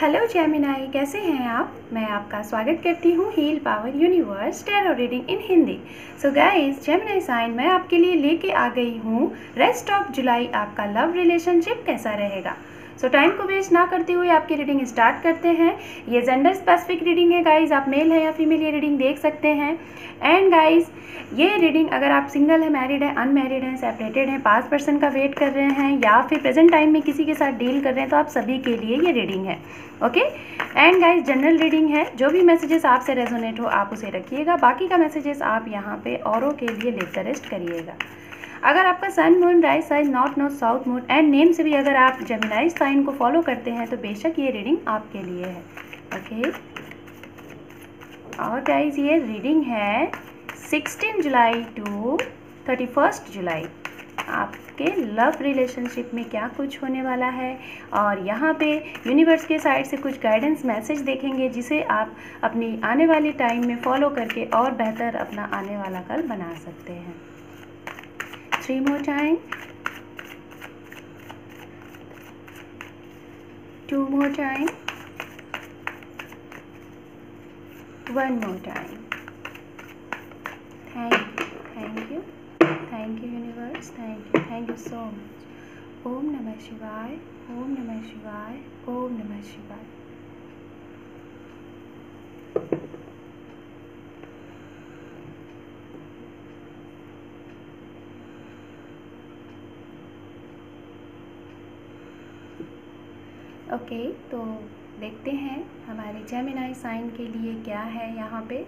Hello Gemini, कैसे हैं आप। मैं आपका स्वागत करती हूँ heal power universe tarot reading in Hindi. So guys, Gemini sign मैं आपके लिए लेके आ गई हूँ रेस्ट ऑफ जुलाई आपका लव रिलेशनशिप कैसा रहेगा। सो टाइम को वेस्ट ना करते हुए आपकी रीडिंग स्टार्ट करते हैं। ये जेंडर स्पेसिफिक रीडिंग है गाइज, आप मेल है या फीमेल ये रीडिंग देख सकते हैं। एंड गाइज, ये रीडिंग अगर आप सिंगल है, मैरिड है, अनमैरिड हैं, सेपरेटेड हैं, पास्ट पर्सन का वेट कर रहे हैं या फिर प्रेजेंट टाइम में किसी के साथ डील कर रहे हैं, तो आप सभी के लिए ये रीडिंग है। Okay and guys, general reading है। जो भी मैसेजेस आपसे रेजोनेट हो आप उसे रखिएगा, बाकी का मैसेजेस आप यहाँ पे औरों के लिए लेकर रेस्ट करिएगा। अगर आपका sun moon rise sign north north south moon and name से भी अगर आप जेमिनाई साइन को फॉलो करते हैं तो बेशक ये रीडिंग आपके लिए है। ओके और गाइज, ये रीडिंग है 16 जुलाई टू 31 जुलाई आपके लव रिलेशनशिप में क्या कुछ होने वाला है। और यहाँ पे यूनिवर्स के साइड से कुछ गाइडेंस मैसेज देखेंगे जिसे आप अपनी आने वाली टाइम में फॉलो करके और बेहतर अपना आने वाला कल बना सकते हैं। 3 more time, 2 more time, 1 more time. Thank you universe, thank you so much. Om Namah Shivaya, Om Namah Shivaya, Om Namah Shivaya. Okay तो देखते हैं हमारे जेमिनाई साइन के लिए क्या है। यहाँ पे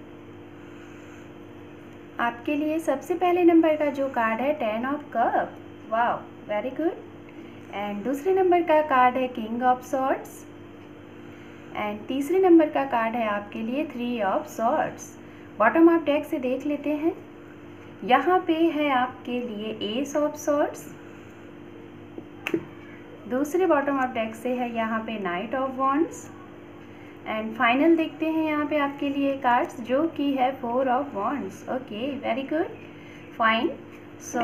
आपके लिए सबसे पहले नंबर का जो कार्ड है 10 of cup, wow very good. And दूसरे नंबर का कार्ड है किंग ऑफ सॉर्ड्स एंड तीसरे नंबर का कार्ड है आपके लिए 3 of swords. Bottom of deck से देख लेते हैं। यहाँ पे है आपके लिए एस ऑफ सॉर्ड्स। दूसरे बॉटम ऑफ डेक से है यहाँ पे night of wands and final देखते हैं यहाँ पे आपके लिए कार्ड्स जो कि है 4 of wands. Okay very good fine. So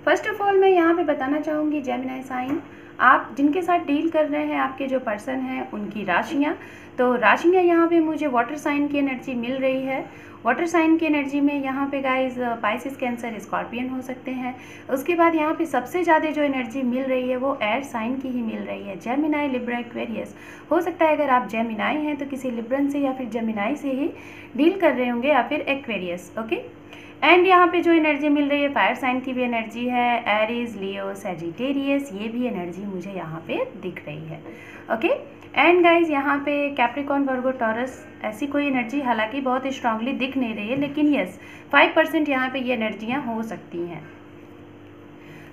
first of all मैं यहाँ पे बताना चाहूँगी जेमिनाई साइन, आप जिनके साथ डील कर रहे हैं आपके जो पर्सन हैं उनकी राशियाँ, तो राशियाँ यहाँ पे मुझे वाटर साइन की एनर्जी मिल रही है। वाटर साइन की एनर्जी में यहाँ पे गाइज पाइसिस, कैंसर, स्कॉर्पियन हो सकते हैं। उसके बाद यहाँ पे सबसे ज़्यादा जो एनर्जी मिल रही है वो एयर साइन की ही मिल रही है, जेमिनाई, लिब्रा, एक्वेरियस। हो सकता है अगर आप जेमिनाई हैं तो किसी लिब्रन से या फिर जेमिनाई से ही डील कर रहे होंगे या फिर एक्वेरियस। ओके एंड यहाँ पे जो एनर्जी मिल रही है फायर साइन की भी एनर्जी है, एरीज, लियो, सैजिटेरियस, ये भी एनर्जी मुझे यहाँ पे दिख रही है। ओके एंड गाइज, यहाँ पे कैप्रिकॉर्न, वर्गो, टॉरस ऐसी कोई एनर्जी हालांकि बहुत स्ट्रांगली दिख नहीं रही है, लेकिन यस 5% यहाँ पे ये एनर्जियाँ हो सकती हैं।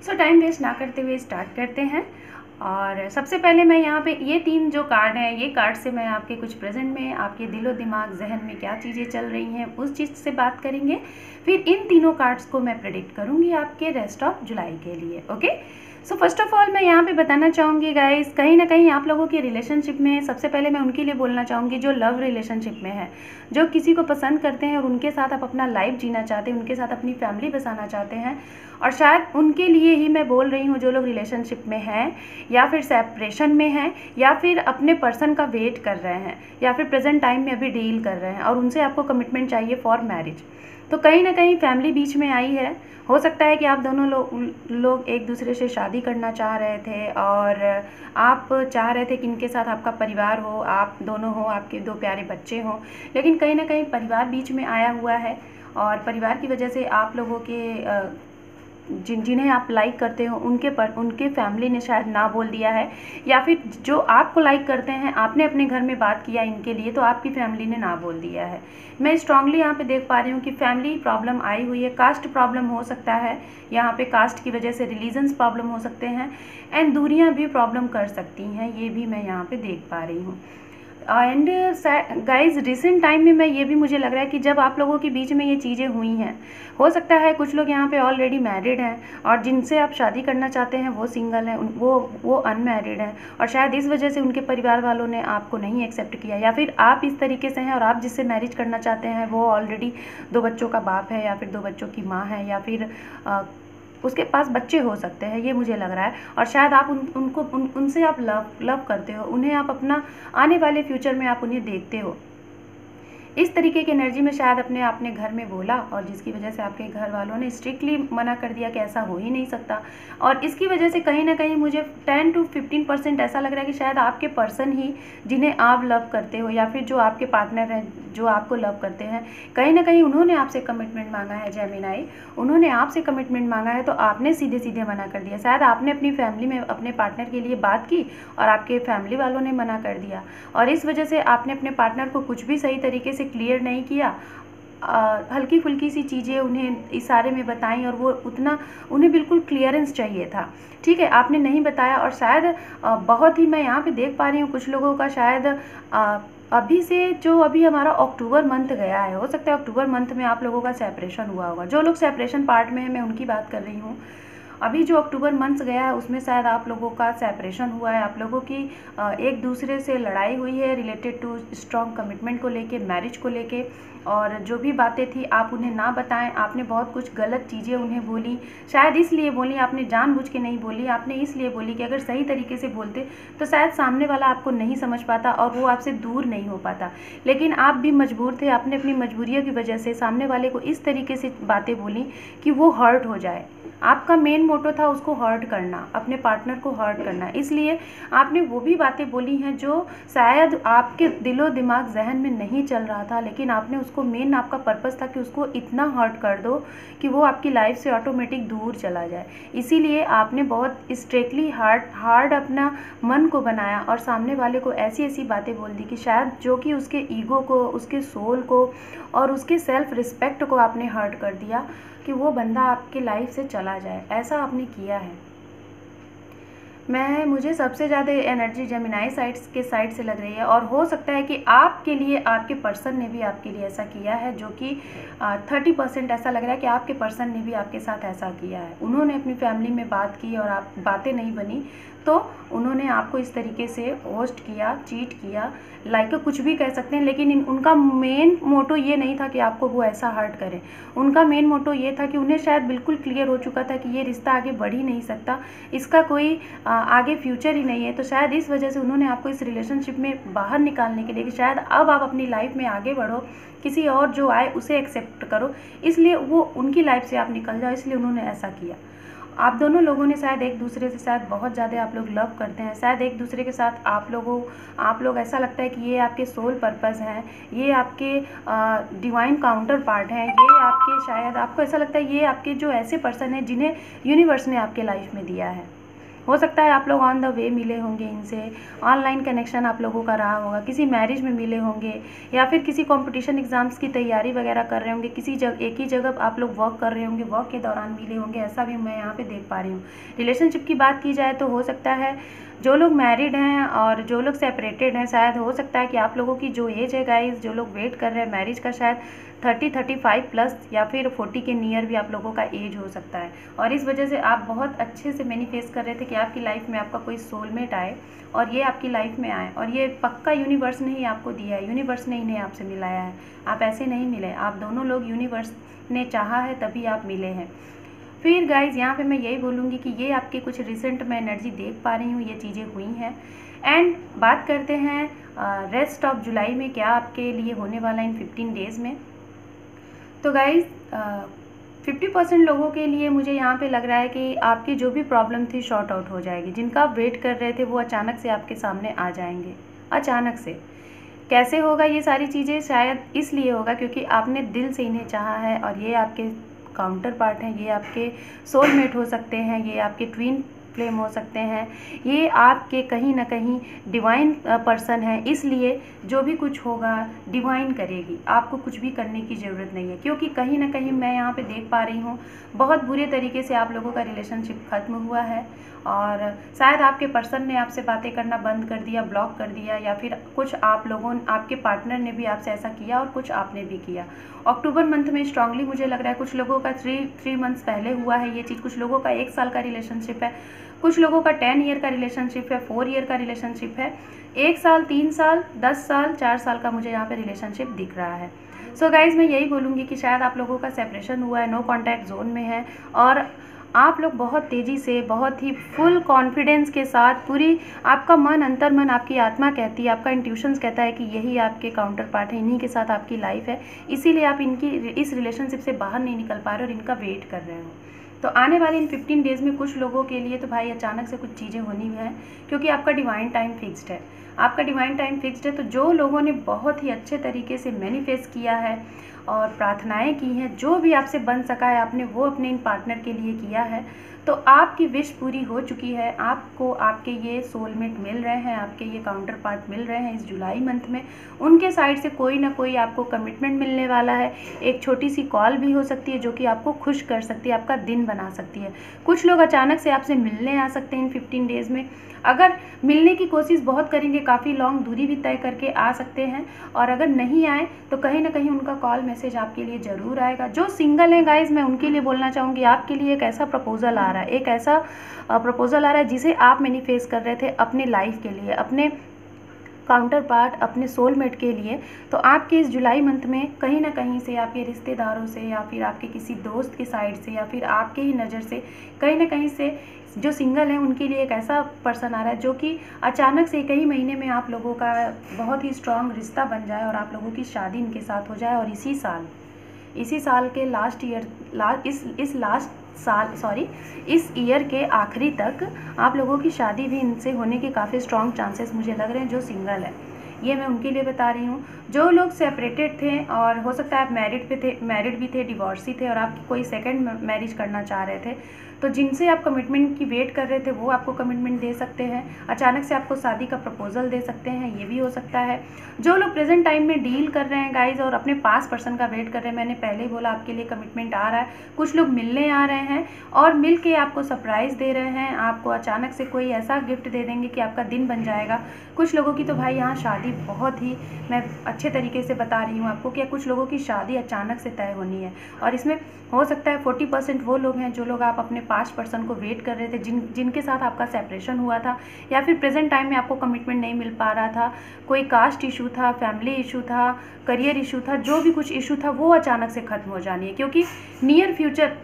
सो टाइम वेस्ट ना करते हुए स्टार्ट करते हैं। और सबसे पहले मैं यहाँ पे ये 3 जो कार्ड हैं, ये कार्ड से मैं आपके कुछ प्रेजेंट में आपके दिलो दिमाग जहन में क्या चीज़ें चल रही हैं उस चीज़ से बात करेंगे। फिर इन तीनों कार्ड्स को मैं प्रेडिक्ट करूँगी आपके रेस्ट ऑफ जुलाई के लिए। Okay so first of all मैं यहाँ पे बताना चाहूँगी गाइस, कहीं ना कहीं आप लोगों के रिलेशनशिप में सबसे पहले मैं उनके लिए बोलना चाहूँगी जो लव रिलेशनशिप में है, जो किसी को पसंद करते हैं और उनके साथ आप अपना लाइफ जीना चाहते हैं, उनके साथ अपनी फैमिली बसाना चाहते हैं। और शायद उनके लिए ही मैं बोल रही हूँ जो लोग रिलेशनशिप में हैं या फिर सेपरेशन में हैं या फिर अपने पर्सन का वेट कर रहे हैं या फिर प्रेजेंट टाइम में अभी डील कर रहे हैं और उनसे आपको कमिटमेंट चाहिए फॉर मैरिज। तो कहीं ना कहीं फैमिली बीच में आई है। हो सकता है कि आप दोनों लोग एक दूसरे से शादी करना चाह रहे थे और आप चाह रहे थे कि इनके साथ आपका परिवार हो, आप दोनों हो, आपके 2 प्यारे बच्चे हों, लेकिन कहीं ना कहीं परिवार बीच में आया हुआ है और परिवार की वजह से आप लोगों के जिन्हें आप लाइक करते हो उनके फैमिली ने शायद ना बोल दिया है, या फिर जो आपको लाइक करते हैं आपने अपने घर में बात किया इनके लिए तो आपकी फैमिली ने ना बोल दिया है। मैं स्ट्रांगली यहाँ पे देख पा रही हूँ कि फैमिली प्रॉब्लम आई हुई है, कास्ट प्रॉब्लम हो सकता है, यहाँ पे कास्ट की वजह से रिलीजन्स प्रॉब्लम हो सकते हैं एंड दूरियाँ भी प्रॉब्लम कर सकती हैं, ये भी मैं यहाँ पे देख पा रही हूँ। एंड गाइज रिसेंट टाइम में ये भी मुझे लग रहा है कि जब आप लोगों के बीच में ये चीज़ें हुई हैं, हो सकता है कुछ लोग यहाँ पे ऑलरेडी मैरिड हैं और जिनसे आप शादी करना चाहते हैं वो सिंगल हैं, वो अनमैरिड हैं और शायद इस वजह से उनके परिवार वालों ने आपको नहीं एक्सेप्ट किया, या फिर आप इस तरीके से हैं और आप जिससे मैरिज करना चाहते हैं वो ऑलरेडी 2 बच्चों का बाप है या फिर 2 बच्चों की माँ है या फिर उसके पास बच्चे हो सकते हैं, ये मुझे लग रहा है। और शायद आप उनसे आप लव करते हो, उन्हें आप अपना आने वाले फ्यूचर में आप उन्हें देखते हो। इस तरीके की एनर्जी में शायद आपने घर में बोला, और जिसकी वजह से आपके घर वालों ने स्ट्रिक्टली मना कर दिया कि ऐसा हो ही नहीं सकता। और इसकी वजह से कहीं ना कहीं मुझे 10 to 15% ऐसा लग रहा है कि शायद आपके पर्सन ही, जिन्हें आप लव करते हो या फिर जो आपके पार्टनर हैं जो आपको लव करते हैं, कहीं ना कहीं उन्होंने आपसे कमिटमेंट मांगा है जेमिनाई, उन्होंने आपसे कमिटमेंट मांगा है, तो आपने सीधे सीधे मना कर दिया। शायद आपने अपनी फैमिली में अपने पार्टनर के लिए बात की और आपके फैमिली वालों ने मना कर दिया, और इस वजह से आपने अपने पार्टनर को कुछ भी सही तरीके से क्लियर नहीं किया। हल्की फुल्की सी चीज़ें उन्हें इशारे में बताई, और वो उन्हें बिल्कुल क्लियरेंस चाहिए था, ठीक है, आपने नहीं बताया। और शायद बहुत ही मैं यहाँ पे देख पा रही हूँ कुछ लोगों का शायद अभी से जो अभी हमारा अक्टूबर मंथ गया है, हो सकता है अक्टूबर मंथ में आप लोगों का सेपरेशन हुआ होगा। जो लोग सेपरेशन पार्ट में है मैं उनकी बात कर रही हूँ। अभी जो अक्टूबर मंथ गया है उसमें शायद आप लोगों का सेपरेशन हुआ है, आप लोगों की एक दूसरे से लड़ाई हुई है रिलेटेड टू स्ट्रॉन्ग कमिटमेंट को लेके, मैरिज को लेके। और जो भी बातें थी आप उन्हें ना बताएं, आपने बहुत कुछ गलत चीज़ें उन्हें बोली, शायद इसलिए बोली, आपने जानबूझ के नहीं बोली, आपने इसलिए बोली कि अगर सही तरीके से बोलते तो शायद सामने वाला आपको नहीं समझ पाता और वो आपसे दूर नहीं हो पाता। लेकिन आप भी मजबूर थे, आपने अपनी मजबूरियों की वजह से सामने वाले को इस तरीके से बातें बोली कि वो हर्ट हो जाए। आपका मेन मोटो था उसको हर्ट करना, अपने पार्टनर को हर्ट करना, इसलिए आपने वो भी बातें बोली हैं जो शायद आपके दिलो दिमाग जहन में नहीं चल रहा था, लेकिन आपने उसको, मेन आपका पर्पस था कि उसको इतना हर्ट कर दो कि वो आपकी लाइफ से ऑटोमेटिक दूर चला जाए। इसीलिए आपने बहुत स्ट्रिक्टली हार्ड अपना मन को बनाया और सामने वाले को ऐसी ऐसी बातें बोल दी कि शायद जो कि उसके ईगो को, उसके सोल को और उसके सेल्फ रिस्पेक्ट को आपने हर्ट कर दिया कि वो बंदा आपकी लाइफ से चला जाए, ऐसा आपने किया है। मुझे सबसे ज़्यादा एनर्जी जेमिनाई साइड से लग रही है, और हो सकता है कि आपके लिए आपके पर्सन ने भी आपके लिए ऐसा किया है, जो कि 30% ऐसा लग रहा है कि आपके पर्सन ने भी आपके साथ ऐसा किया है। उन्होंने अपनी फैमिली में बात की और आप बातें नहीं बनी तो उन्होंने आपको इस तरीके से होस्ट किया, चीट किया, लाइक कुछ भी कह सकते हैं। लेकिन उनका मेन मोटो ये नहीं था कि आपको वो ऐसा हर्ट करे, उनका मेन मोटो ये था कि उन्हें शायद बिल्कुल क्लियर हो चुका था कि ये रिश्ता आगे बढ़ ही नहीं सकता, इसका कोई आगे फ्यूचर ही नहीं है। तो शायद इस वजह से उन्होंने आपको इस रिलेशनशिप में बाहर निकालने के लिए कि शायद अब आप अपनी लाइफ में आगे बढ़ो, किसी और जो आए उसे एक्सेप्ट करो, इसलिए वो उनकी लाइफ से आप निकल जाओ, इसलिए उन्होंने ऐसा किया। आप दोनों लोगों ने शायद एक दूसरे से शायद बहुत ज़्यादा आप लोग लव करते हैं, शायद एक दूसरे के साथ आप लोग ऐसा लगता है कि ये आपके सोल पर्पस हैं, ये आपके डिवाइन काउंटर पार्ट हैं, ये आपके, शायद आपको ऐसा लगता है ये आपके जो ऐसे पर्सन हैं जिन्हें यूनिवर्स ने आपके लाइफ में दिया है। हो सकता है आप लोग ऑन द वे मिले होंगे इनसे, ऑनलाइन कनेक्शन आप लोगों का रहा होगा, किसी मैरिज में मिले होंगे, या फिर किसी कंपटीशन एग्जाम्स की तैयारी वगैरह कर रहे होंगे, किसी एक ही जगह आप लोग वर्क कर रहे होंगे, वर्क के दौरान मिले होंगे, ऐसा भी मैं यहाँ पे देख पा रही हूँ। रिलेशनशिप की बात की जाए तो हो सकता है जो लोग मैरिड हैं और जो लोग सेपरेटेड हैं, शायद हो सकता है कि आप लोगों की जो एज है गाइस, जो लोग वेट कर रहे हैं मैरिज का, शायद 30-35 प्लस या फिर 40 के नियर भी आप लोगों का एज हो सकता है। और इस वजह से आप बहुत अच्छे से मैनिफेस्ट कर रहे थे कि आपकी लाइफ में आपका कोई सोलमेट आए और ये आपकी लाइफ में आए, और ये पक्का यूनिवर्स ने ही आपको दिया है, यूनिवर्स ने इन्हें आपसे मिलाया है, आप ऐसे नहीं मिले, आप दोनों लोग यूनिवर्स ने चाहा है तभी आप मिले हैं। फिर गाइज यहाँ पे मैं यही बोलूँगी कि ये आपके कुछ रिसेंट मैं एनर्जी देख पा रही हूँ, ये चीज़ें हुई हैं। एंड बात करते हैं रेस्ट ऑफ जुलाई में क्या आपके लिए होने वाला इन 15 डेज़ में। तो गाइज 50% लोगों के लिए मुझे यहाँ पे लग रहा है कि आपकी जो भी प्रॉब्लम थी शॉर्ट आउट हो जाएगी, जिनका आप वेट कर रहे थे वो अचानक से आपके सामने आ जाएंगे। अचानक से कैसे होगा ये सारी चीज़ें? शायद इसलिए होगा क्योंकि आपने दिल से इन्हें चाहा है, और ये आपके काउंटर पार्ट हैं, ये आपके सोलमेट हो सकते हैं, ये आपके ट्विन फ्लेम हो सकते हैं, ये आपके कहीं ना कहीं डिवाइन पर्सन है। इसलिए जो भी कुछ होगा डिवाइन करेगी, आपको कुछ भी करने की ज़रूरत नहीं है, क्योंकि कहीं ना कहीं मैं यहाँ पे देख पा रही हूँ बहुत बुरे तरीके से आप लोगों का रिलेशनशिप ख़त्म हुआ है, और शायद आपके पर्सन ने आपसे बातें करना बंद कर दिया, ब्लॉक कर दिया, या फिर कुछ आप लोगों, आपके पार्टनर ने भी आपसे ऐसा किया और कुछ आपने भी किया। अक्टूबर मंथ में स्ट्रांगली मुझे लग रहा है कुछ लोगों का 3 मंथ्स पहले हुआ है ये चीज़, कुछ लोगों का 1 साल का रिलेशनशिप है, कुछ लोगों का 10 ईयर का रिलेशनशिप है, 4 ईयर का रिलेशनशिप है, 1 साल, 3 साल, 10 साल, 4 साल का मुझे यहाँ पे रिलेशनशिप दिख रहा है। सो गाइज़ मैं यही बोलूँगी कि शायद आप लोगों का सेपरेशन हुआ है, नो कॉन्टैक्ट जोन में है, और आप लोग बहुत तेज़ी से, बहुत ही फुल कॉन्फिडेंस के साथ, पूरी आपका मन, अंतर मन, आपकी आत्मा कहती है, आपका इंट्यूशंस कहता है कि यही आपके काउंटर पार्ट है, इन्हीं के साथ आपकी लाइफ है, इसीलिए आप इनकी इस रिलेशनशिप से बाहर नहीं निकल पा रहे और इनका वेट कर रहे हो। तो आने वाले इन 15 डेज़ में कुछ लोगों के लिए तो भाई अचानक से कुछ चीज़ें होनी है, क्योंकि आपका डिवाइन टाइम फिक्स्ड है, आपका डिवाइन टाइम फिक्स्ड है। तो जो लोगों ने बहुत ही अच्छे तरीके से मैनिफेस्ट किया है और प्रार्थनाएं की हैं, जो भी आपसे बन सका है आपने वो अपने इन पार्टनर के लिए किया है, तो आपकी विश पूरी हो चुकी है। आपको आपके ये सोलमेट मिल रहे हैं, आपके ये काउंटर पार्ट मिल रहे हैं इस जुलाई मंथ में। उनके साइड से कोई ना कोई आपको कमिटमेंट मिलने वाला है। एक छोटी सी कॉल भी हो सकती है जो कि आपको खुश कर सकती है, आपका दिन बना सकती है। कुछ लोग अचानक से आपसे मिलने आ सकते हैं इन 15 डेज़ में। अगर मिलने की कोशिश बहुत करेंगे, काफ़ी लॉन्ग दूरी भी तय करके आ सकते हैं, और अगर नहीं आए तो कहीं ना कहीं उनका कॉल मैसेज आपके लिए ज़रूर आएगा। जो सिंगल हैं गाइज, मैं उनके लिए बोलना चाहूँगी, आपके लिए एक ऐसा प्रपोजल आ रहा है, एक ऐसा प्रपोजल आ रहा है जिसे आप मैनिफेस्ट कर रहे थे अपने लाइफ के लिए, अपने काउंटर पार्ट, अपने सोलमेट के लिए। तो आपके इस जुलाई मंथ में कहीं ना कहीं से आपके रिश्तेदारों से या फिर आपके किसी दोस्त की साइड से या फिर आपके ही नज़र से कहीं ना कहीं से जो सिंगल हैं उनके लिए एक ऐसा पर्सन आ रहा है जो कि अचानक से कई महीने में आप लोगों का बहुत ही स्ट्रॉन्ग रिश्ता बन जाए और आप लोगों की शादी इनके साथ हो जाए। और इसी साल के लास्ट ईयर, इस ईयर के आखिरी तक आप लोगों की शादी भी इनसे होने के काफ़ी स्ट्रॉन्ग चांसेस मुझे लग रहे हैं। जो सिंगल है, ये मैं उनके लिए बता रही हूँ। जो लोग सेपरेटेड थे और हो सकता है आप मैरिड भी थे, डिवोर्सी थे और आप कोई सेकंड मैरिज करना चाह रहे थे, तो जिनसे आप कमिटमेंट की वेट कर रहे थे वो आपको कमिटमेंट दे सकते हैं। अचानक से आपको शादी का प्रपोजल दे सकते हैं, ये भी हो सकता है। जो लोग प्रेजेंट टाइम में डील कर रहे हैं गाइज और अपने पास पर्सन का वेट कर रहे हैं, मैंने पहले ही बोला आपके लिए कमिटमेंट आ रहा है। कुछ लोग मिलने आ रहे हैं और मिल के आपको सरप्राइज़ दे रहे हैं, आपको अचानक से कोई ऐसा गिफ्ट दे देंगे कि आपका दिन बन जाएगा। कुछ लोगों की तो भाई यहाँ शादी बहुत ही, मैं अच्छे तरीके से बता रही हूँ आपको कि कुछ लोगों की शादी अचानक से तय होनी है। और इसमें हो सकता है 40% वो लोग हैं जो लोग आप अपने पास्ट पर्सन को वेट कर रहे थे, जिनके साथ आपका सेपरेशन हुआ था या फिर प्रेजेंट टाइम में आपको कमिटमेंट नहीं मिल पा रहा था। कोई कास्ट इशू था, फैमिली इशू था, करियर इशू था, जो भी कुछ इशू था वो अचानक से ख़त्म हो जानी है, क्योंकि नियर फ्यूचर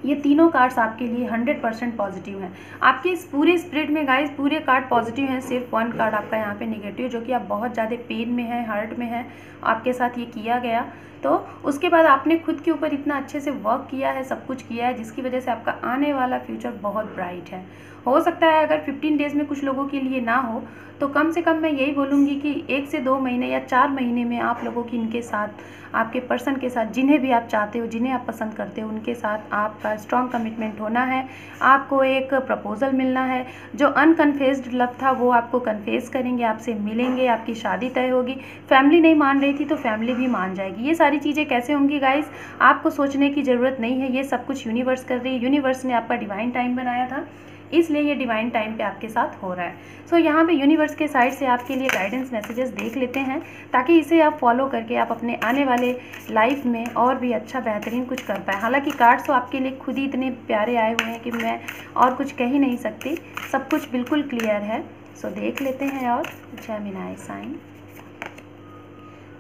ये तीनों कार्ड्स आपके लिए 100% पॉजिटिव हैं। आपके इस पूरे स्प्रिट में गाइस पूरे कार्ड पॉजिटिव हैं, सिर्फ वन कार्ड आपका यहाँ पे नेगेटिव, जो कि आप बहुत ज़्यादा पेन में है, हर्ट में है, आपके साथ ये किया गया। तो उसके बाद आपने खुद के ऊपर इतना अच्छे से वर्क किया है, सब कुछ किया है, जिसकी वजह से आपका आने वाला फ्यूचर बहुत ब्राइट है। हो सकता है अगर 15 डेज़ में कुछ लोगों के लिए ना हो तो कम से कम मैं यही बोलूँगी कि 1 से 2 महीने या 4 महीने में आप लोगों की इनके साथ, आपके पर्सन के साथ, जिन्हें भी आप चाहते हो, जिन्हें आप पसंद करते हो, उनके साथ आपका स्ट्रॉन्ग कमिटमेंट होना है। आपको एक प्रपोजल मिलना है, जो अनकन्फेस्ड लव था वो आपको कन्फेस करेंगे, आपसे मिलेंगे, आपकी शादी तय होगी। फैमिली नहीं मान रही थी तो फैमिली भी मान जाएगी। ये सारी चीज़ें कैसे होंगी गाइस, आपको सोचने की ज़रूरत नहीं है, ये सब कुछ यूनिवर्स कर रही है। यूनिवर्स ने आपका डिवाइन टाइम बनाया था, इसलिए ये डिवाइन टाइम पे आपके साथ हो रहा है। सो यहाँ पे यूनिवर्स के साइड से आपके लिए गाइडेंस मैसेजेस देख लेते हैं, ताकि इसे आप फॉलो करके आप अपने आने वाले लाइफ में और भी अच्छा बेहतरीन कुछ कर पाए। हालांकि कार्ड्स तो आपके लिए खुद ही इतने प्यारे आए हुए हैं कि मैं और कुछ कह ही नहीं सकती, सब कुछ बिल्कुल क्लियर है। सो देख लेते हैं। और Gemini sign,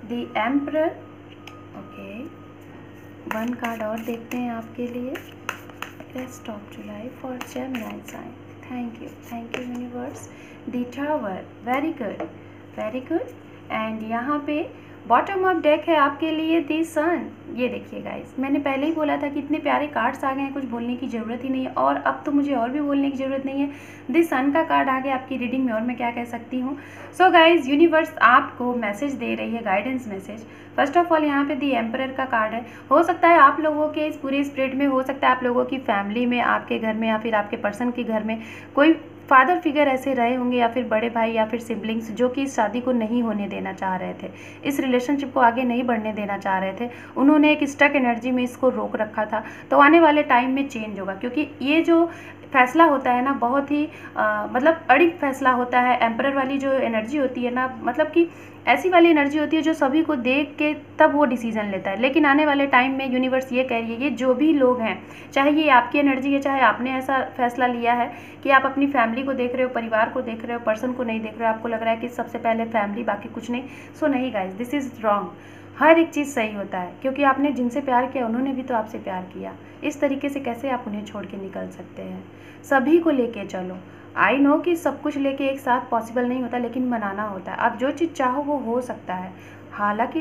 the emperor, okay, one card और देखते हैं आपके लिए। Rest of July for Gemini sign. Thank you universe. The Tower, very good. And यहाँ पे बॉटम ऑफ डेक है आपके लिए दी सन। ये देखिए गाइस, मैंने पहले ही बोला था कि इतने प्यारे कार्ड्स आ गए हैं, कुछ बोलने की ज़रूरत ही नहीं है, और अब तो मुझे और भी बोलने की ज़रूरत नहीं है। दी सन का कार्ड आ गया आपकी रीडिंग में, और मैं क्या कह सकती हूँ। सो गाइस, यूनिवर्स आपको मैसेज दे रही है, guidance message. First of all यहाँ पे दी एम्परर का कार्ड है। हो सकता है आप लोगों के इस पूरे स्प्रिट में, हो सकता है आप लोगों की फैमिली में, आपके घर में या फिर आपके पर्सन के घर में कोई फादर फिगर ऐसे रहे होंगे, या फिर बड़े भाई या फिर सिबलिंग्स, जो कि इस शादी को नहीं होने देना चाह रहे थे, इस रिलेशनशिप को आगे नहीं बढ़ने देना चाह रहे थे। उन्होंने एक स्टक एनर्जी में इसको रोक रखा था। तो आने वाले टाइम में चेंज होगा, क्योंकि ये जो फैसला होता है ना, बहुत ही मतलब अड़िग फैसला होता है। एम्परर वाली जो एनर्जी होती है ना, मतलब कि ऐसी वाली एनर्जी होती है जो सभी को देख के तब वो डिसीजन लेता है। लेकिन आने वाले टाइम में यूनिवर्स ये कह रही है, ये जो भी लोग हैं, चाहे ये आपकी एनर्जी है, चाहे आपने ऐसा फैसला लिया है कि आप अपनी फैमिली को देख रहे हो, परिवार को देख रहे हो, पर्सन को नहीं देख रहे हो, आपको लग रहा है कि सबसे पहले फैमिली, बाकी कुछ नहीं। सो नहीं गाइज, दिस इज़ रॉन्ग। हर एक चीज़ सही होता है, क्योंकि आपने जिनसे प्यार किया उन्होंने भी तो आपसे प्यार किया। इस तरीके से कैसे आप उन्हें छोड़ के निकल सकते हैं। सभी को लेके चलो। आई नो कि सब कुछ लेके एक साथ पॉसिबल नहीं होता, लेकिन बनाना होता है। आप जो चीज़ चाहो वो हो सकता है, हालांकि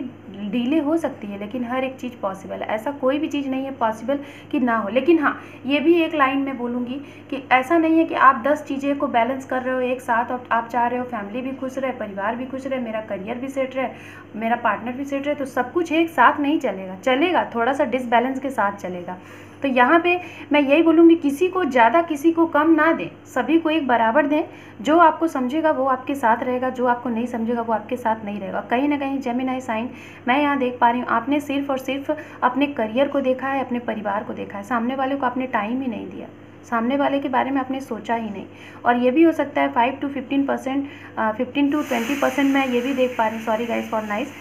डिले हो सकती है, लेकिन हर एक चीज़ पॉसिबल है। ऐसा कोई भी चीज़ नहीं है पॉसिबल कि ना हो। लेकिन हाँ, ये भी एक लाइन में बोलूँगी कि ऐसा नहीं है कि आप 10 चीज़ें को बैलेंस कर रहे हो एक साथ, और आप चाह रहे हो फैमिली भी खुश रहे, परिवार भी खुश रहे, मेरा करियर भी सेट रहे, मेरा पार्टनर भी सेट रहे, तो सब कुछ एक साथ नहीं चलेगा। चलेगा, थोड़ा सा डिसबैलेंस के साथ चलेगा। तो यहाँ पे मैं यही बोलूँगी, किसी को ज़्यादा किसी को कम ना दें, सभी को एक बराबर दें। जो आपको समझेगा वो आपके साथ रहेगा, जो आपको नहीं समझेगा वो आपके साथ नहीं रहेगा। कहीं ना कहीं जेमिनी साइन मैं यहाँ देख पा रही हूँ, आपने सिर्फ और सिर्फ अपने करियर को देखा है, अपने परिवार को देखा है, सामने वाले को आपने टाइम ही नहीं दिया, सामने वाले के बारे में आपने सोचा ही नहीं। और ये भी हो सकता है 5 to 15%, 15 to 20% मैं ये भी देख पा रही हूँ, sorry guys for nice,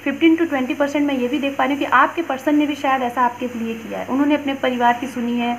15 to 20% मैं ये भी देख पा रही हूँ कि आपके पर्सन ने भी शायद ऐसा आपके लिए किया है। उन्होंने अपने परिवार की सुनी है,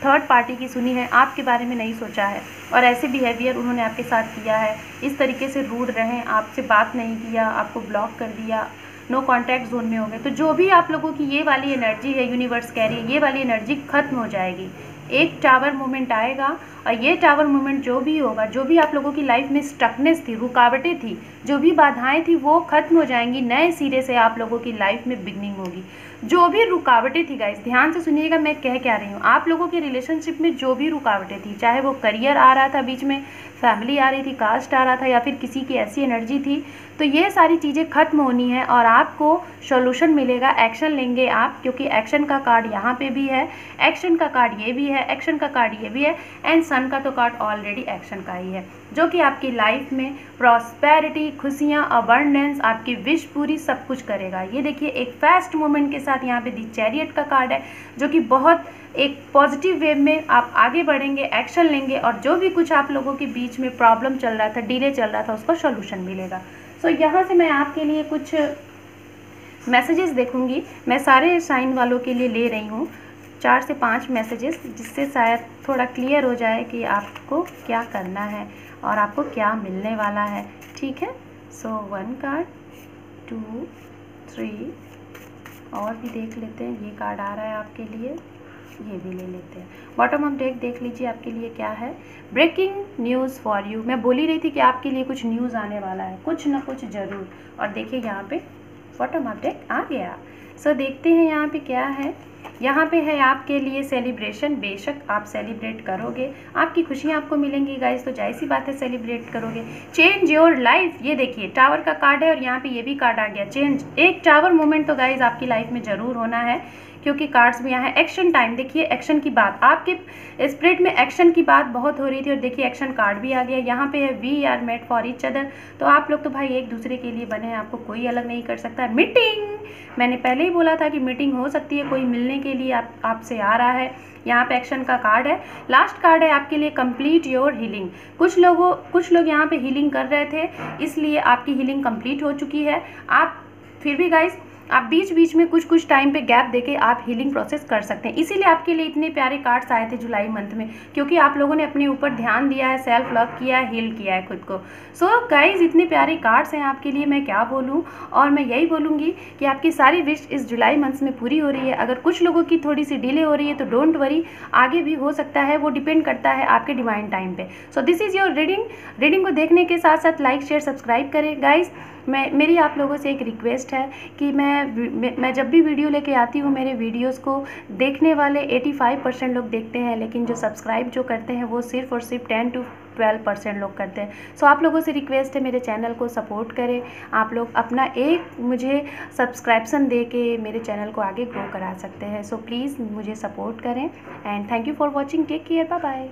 थर्ड पार्टी की सुनी है, आपके बारे में नहीं सोचा है, और ऐसे बिहेवियर उन्होंने आपके साथ किया है। इस तरीके से रूड रहे, आपसे बात नहीं किया, आपको ब्लॉक कर दिया, नो कॉन्टैक्ट जोन में हो गए। तो जो भी आप लोगों की ये वाली एनर्जी है, यूनिवर्स कह रही है ये वाली एनर्जी खत्म हो जाएगी। एक टावर मोमेंट आएगा, और ये टावर मोमेंट जो भी होगा, जो भी आप लोगों की लाइफ में स्टकनेस थी, रुकावटें थी, जो भी बाधाएं थी, वो खत्म हो जाएंगी। नए सिरे से आप लोगों की लाइफ में बिगनिंग होगी। जो भी रुकावटें थी गाइस, ध्यान से सुनिएगा मैं कह क्या रही हूँ। आप लोगों के रिलेशनशिप में जो भी रुकावटें थी, चाहे वो करियर आ रहा था बीच में, फैमिली आ रही थी, कास्ट आ रहा था, या फिर किसी की ऐसी एनर्जी थी, तो ये सारी चीज़ें खत्म होनी है और आपको सॉल्यूशन मिलेगा। एक्शन लेंगे आप, क्योंकि एक्शन का कार्ड यहाँ पे भी है, एक्शन का कार्ड ये भी है, एक्शन का कार्ड ये भी है, एंड सन का तो कार्ड ऑलरेडी एक्शन का ही है, जो कि आपकी लाइफ में प्रॉस्पेरिटी, खुशियाँ, अबंडेंस, आपकी विश पूरी सब कुछ करेगा। ये देखिए एक फास्ट मोमेंट के साथ यहाँ पे दी चैरियट का कार्ड है, जो कि बहुत एक पॉजिटिव वे में आप आगे बढ़ेंगे, एक्शन लेंगे, और जो भी कुछ आप लोगों के बीच में प्रॉब्लम चल रहा था, डिले चल रहा था, उसका सॉल्यूशन मिलेगा। सो यहाँ से मैं आपके लिए कुछ मैसेजेस देखूंगी। मैं सारे साइन वालों के लिए ले रही हूँ 4 से 5 मैसेजेस, जिससे शायद थोड़ा क्लियर हो जाए कि आपको क्या करना है और आपको क्या मिलने वाला है। ठीक है, सो 1 कार्ड, 2, 3 और भी देख लेते हैं। ये कार्ड आ रहा है आपके लिए, ये भी ले लेते हैं। बॉटम ऑफ डेक देख लीजिए आपके लिए क्या है। Breaking news for you. मैं बोल ही रही थी कि आपके लिए कुछ न्यूज़ आने वाला है, कुछ ना कुछ ज़रूर। और देखिए यहाँ पे बॉटम ऑफ डेक आ गया। सो देखते हैं यहाँ पे क्या है। यहाँ पे है आपके लिए सेलिब्रेशन। बेशक आप सेलिब्रेट करोगे, आपकी खुशियाँ आपको मिलेंगी गाइस, तो जाहिर सी बात है सेलिब्रेट करोगे। चेंज योर लाइफ, ये देखिए टावर का कार्ड है और यहाँ पे ये भी कार्ड आ गया चेंज। एक टावर मोमेंट तो गाइस आपकी लाइफ में ज़रूर होना है, क्योंकि कार्ड्स में यहाँ है एक्शन टाइम। देखिए एक्शन की बात, आपके स्पिरिट में एक्शन की बात बहुत हो रही थी, और देखिए एक्शन कार्ड भी आ गया। यहाँ पे है we are made for each other. तो आप लोग तो भाई एक दूसरे के लिए बने हैं, आपको कोई अलग नहीं कर सकता। मीटिंग, मैंने पहले ही बोला था कि मीटिंग हो सकती है, कोई मिलने के लिए आपसे आ रहा है। यहाँ पे एक्शन का कार्ड है। लास्ट कार्ड है आपके लिए कंप्लीट योर हीलिंग। कुछ लोग यहाँ पे हीलिंग कर रहे थे, इसलिए आपकी हीलिंग कंप्लीट हो चुकी है। आप फिर भी गाइस आप बीच बीच में कुछ टाइम पे गैप देके आप हीलिंग प्रोसेस कर सकते हैं। इसीलिए आपके लिए इतने प्यारे कार्ड्स आए थे जुलाई मंथ में, क्योंकि आप लोगों ने अपने ऊपर ध्यान दिया है, सेल्फ लव किया है, हील किया है खुद को। सो गाइज इतने प्यारे कार्ड्स हैं आपके लिए, मैं क्या बोलूँ। और मैं यही बोलूँगी कि आपकी सारी विश इस जुलाई मंथ में पूरी हो रही है। अगर कुछ लोगों की थोड़ी सी डिले हो रही है तो डोंट वरी, आगे भी हो सकता है, वो डिपेंड करता है आपके डिवाइन टाइम पे। So this is your reading को देखने के साथ साथ लाइक शेयर सब्सक्राइब करें गाइज। मेरी आप लोगों से एक रिक्वेस्ट है कि मैं जब भी वीडियो लेके आती हूँ, मेरे वीडियोस को देखने वाले 85% लोग देखते हैं, लेकिन जो सब्सक्राइब जो करते हैं वो सिर्फ और सिर्फ 10 to 12% लोग करते हैं। सो आप लोगों से रिक्वेस्ट है मेरे चैनल को सपोर्ट करें। आप लोग अपना एक मुझे सब्सक्रिप्शन दे के मेरे चैनल को आगे ग्रो करा सकते हैं। सो प्लीज़ मुझे सपोर्ट करें, and thank you for watching. Take care, bye bye.